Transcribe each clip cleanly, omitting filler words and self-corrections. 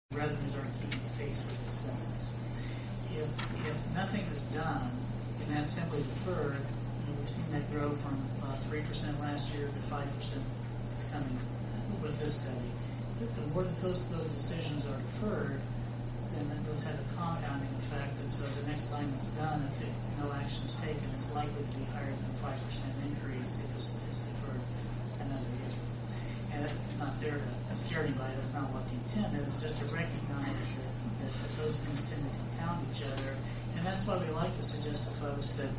revenues aren't keeping pace with expenses. If nothing is done, and that's simply deferred, we've seen that grow from 3% last year to 5% this coming with this study. The more that those decisions are deferred, then those have a compounding effect, and so the next time it's done, if no action is taken, it's likely to be higher than 5% increase if it's deferred another year. And that's not there to scare anybody. That's not what the intent is, just to recognize that those things tend to compound each other. And that's why we like to suggest to folks that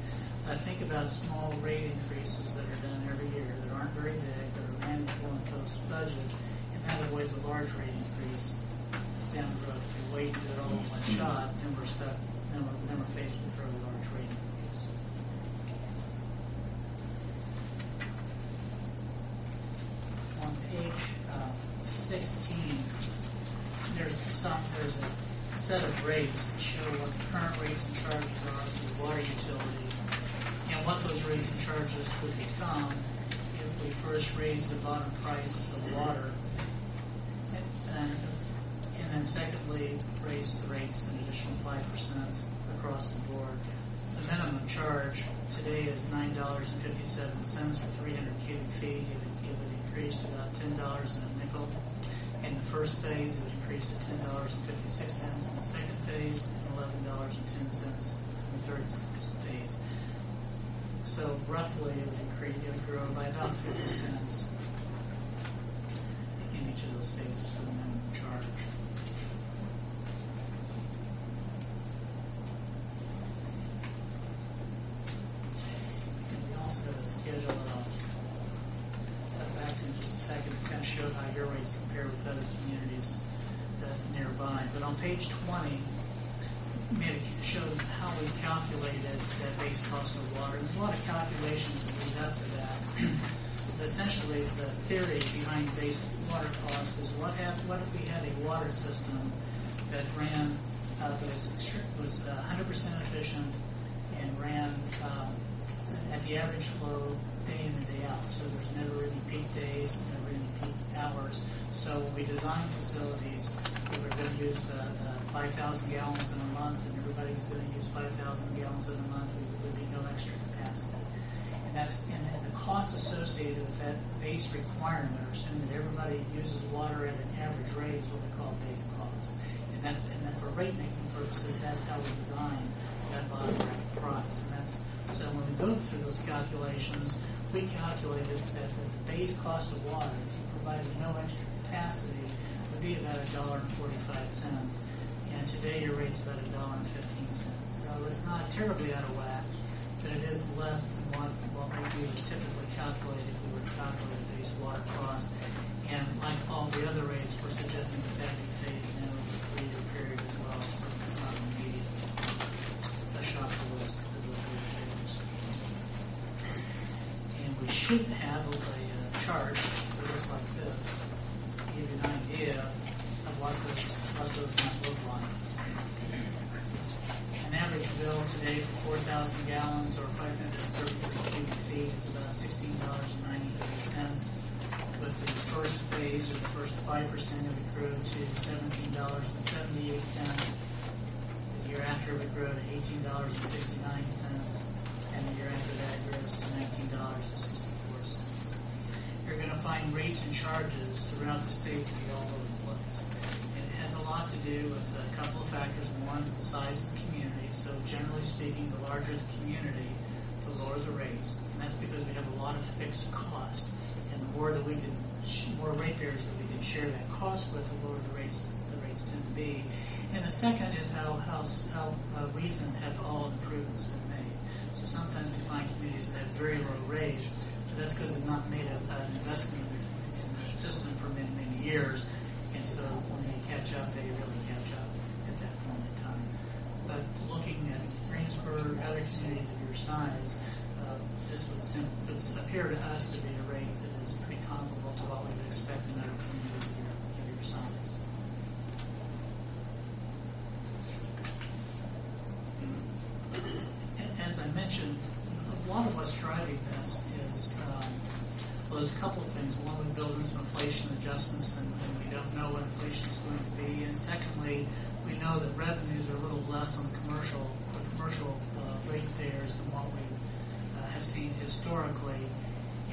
think about small rate increases that are done every year that aren't very big, that are manageable and post-budget, and that avoids a large rate increase down the road. If you wait and do it all in one shot, then we're stuck, then we're faced with a fairly large rate increase. On page 16, there's a set of rates that show what the current rates and charges are for the water utility and what those rates and charges would become if we first raised the bottom price of water and then secondly raised the rates an additional 5% across the board. The minimum charge today is $9.57 for 300 cubic feet. It would increase to about $10 and a nickel. In the first phase, it would increase to $10.56 in the second phase, and $11.10 in the third phase. So roughly, it would grow by about 50 cents in each of those phases for the minimum charge. And we also have a schedule that I'll cut back to in just a second to kind of show how your rates compare with other communities nearby. But on page 20, showed how we calculated that base cost of water. There's a lot of calculations that lead up to that. But essentially, the theory behind base water costs is what if we had a water system that ran that was 100% efficient and ran at the average flow day in and day out. So there's never any peak days, never any peak hours. So when we design facilities, we were going to use 5,000 gallons in a month, and everybody's going to use 5,000 gallons in a month. There'd be no extra capacity, and the costs associated with that base requirement are assuming that everybody uses water at an average rate is what we call base cost, and then for rate making purposes, that's how we design that bottom price, and that's so when we go through those calculations, we calculated that the base cost of water, if you provided no extra capacity, would be about $1.45. And today your rate's about $1.15. So it's not terribly out of whack, but it is less than what we would typically calculate if we were to calculate a base water cost. And like all the other rates, we're suggesting that be phased in over a 3-year period as well, so it's not immediate a shock to those rate payers. And we should have a chart that looks like this to give you an idea of what those might look like. An average bill today for 4,000 gallons or 533 cubic feet is about $16.93. With the first phase or the first 5%, it would grow to $17.78. The year after, it would grow to $18.69, and the year after that, it grows to $19.64. You're going to find rates and charges throughout the state to be all over the place. And it has a lot to do with a couple of factors. One is the size of the community. So generally speaking, the larger the community, the lower the rates. And that's because we have a lot of fixed cost. And the more that we can, more ratepayers that we can share that cost with, the lower the rates tend to be. And the second is how recent have all improvements been made. So sometimes we find communities that have very low rates, but that's because they've not made an investment in the system for many, many years. And so when they catch up, they really catch up at that point in time. But looking at Greensburg, other communities of your size, this would appear to us to be a rate that is pretty comparable to what we would expect in other communities of your size. As I mentioned, a lot of what's driving this is Well, there's a couple of things. One, we build in some inflation adjustments, and we don't know what inflation is going to be. And secondly, we know that revenues are a little less on the commercial ratepayers than what we have seen historically.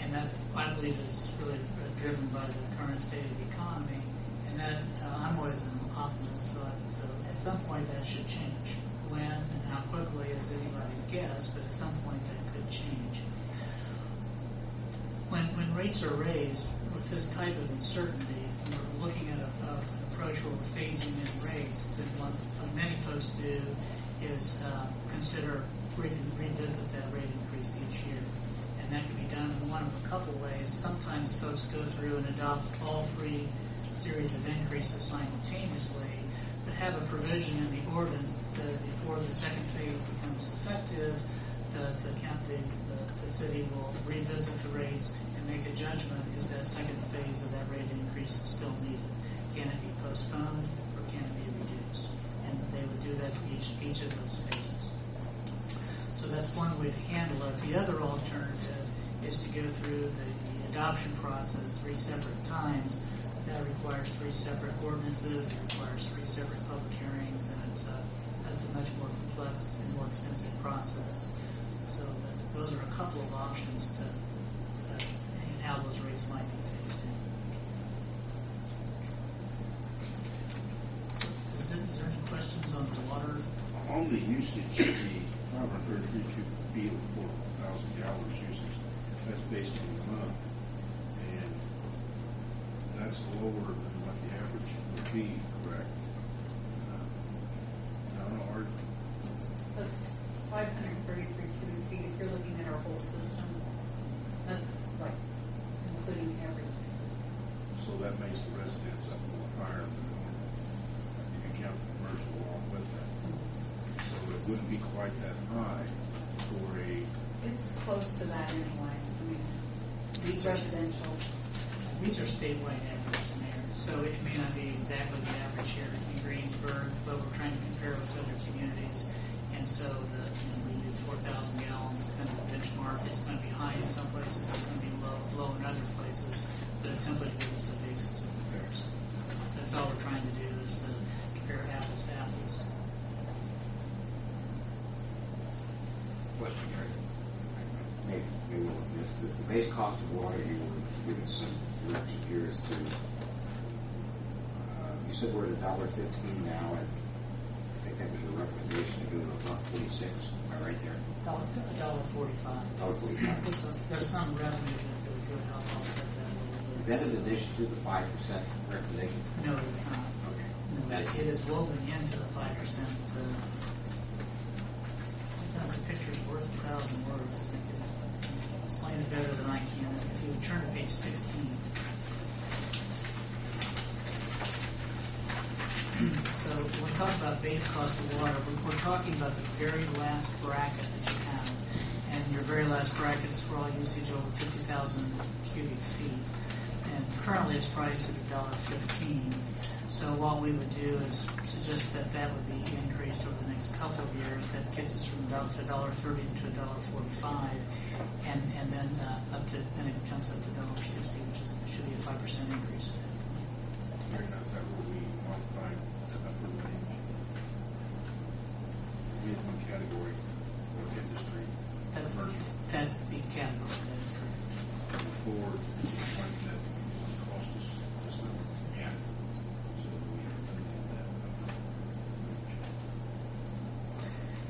And that, I believe, is really driven by the current state of the economy. And that, I'm always an optimist, so at some point that should change. When and how quickly is anybody's guess, but at some point that could change. When rates are raised with this type of uncertainty, when we're looking at an approach where we're phasing in rates, then what many folks do is consider revisit that rate increase each year. And that can be done in one of a couple ways. Sometimes folks go through and adopt all three series of increases simultaneously, but have a provision in the ordinance that says before the second phase becomes effective, the city will revisit the rates and make a judgment, is that second phase of that rate increase still needed? Can it be postponed or can it be reduced? And they would do that for each of those phases. So that's one way to handle it. The other alternative is to go through the adoption process 3 separate times. That requires 3 separate ordinances, it requires 3 separate public hearings, and that's a much more complex and more expensive process. So those are a couple of options to and how those rates might be phased in. So is there any questions on the water? On the usage, the 533 cubic feet or 4,000 gallons usage, that's based on the month, and that's lower than what the average would be, correct? No, That's 533 cubic feet. If you're looking at our whole system, that's like including everything. so that makes the residents up a little higher than normal. You can count the commercial along with that. So it wouldn't be quite that high for a, It's close to that anyway. I mean, These are residential. These are statewide averages, Mayor, so it may not be exactly the average here in Greensburg, but we're trying to compare with other communities. And so we use 4,000 gallons as kind of a benchmark. It's going to be high in some places, it's going to be low in other places, but it's simply to give us a basis of comparison. That's all we're trying to do, is to compare apples to apples. Question, Gary. Maybe we'll look at this. Does the base cost of water, you were given some direction here as to, you said we're at $1.15 now, and I think that was a recommendation to go to $1.46. Am I right there? $1.45. $1.45. There's some revenue that would help offset that a little bit. Is that in addition to the 5% recommendation? No, it's not. Okay. No, it is woven into the 5%. Sometimes a picture's worth 1,000 words. They can explain it better than I can. If you would turn to page 16. So when we talk about base cost of water, we're talking about the very last bracket that you have. And your very last bracket is for all usage over 50,000 cubic feet. And currently it's priced at $1.15. So what we would do is suggest that that would be increased over the next couple of years. That gets us from $1 to $1.30 to $1.45, and then then it comes up to $1.60, which should be a 5% increase. very nice, that will be modified upper range. We have one category of industry. That's the category. That's correct. Before, like that was cost us just a, Yeah. so we have limited that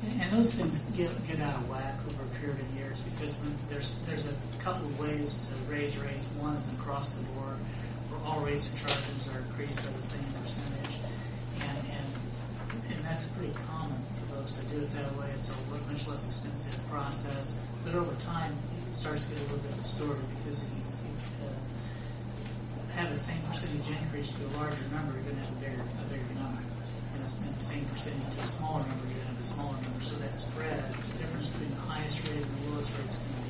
range. And those things get out of whack over a period of years, because when there's a couple of ways to raise rates. One is across the board, where all rates and charges are increased by the same percentage, and that's pretty common for folks to do it that way. It's a much less expensive process, but over time it starts to get a little bit distorted, because if you have the same percentage increase to a larger number, you're going to have a bigger number, and the same percentage to a smaller number, you're going to have a smaller number. So that spread, the difference between the highest rate and the lowest rate, is going to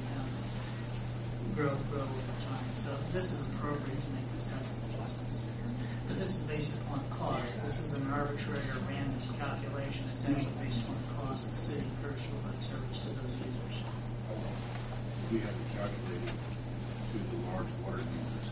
grow over time. So this is appropriate to make these types of adjustments. But this is based upon cost. This is an arbitrary or random calculation. It's actually based on the cost that the city incurs to provide service to those users. We haven't calculated to the large water users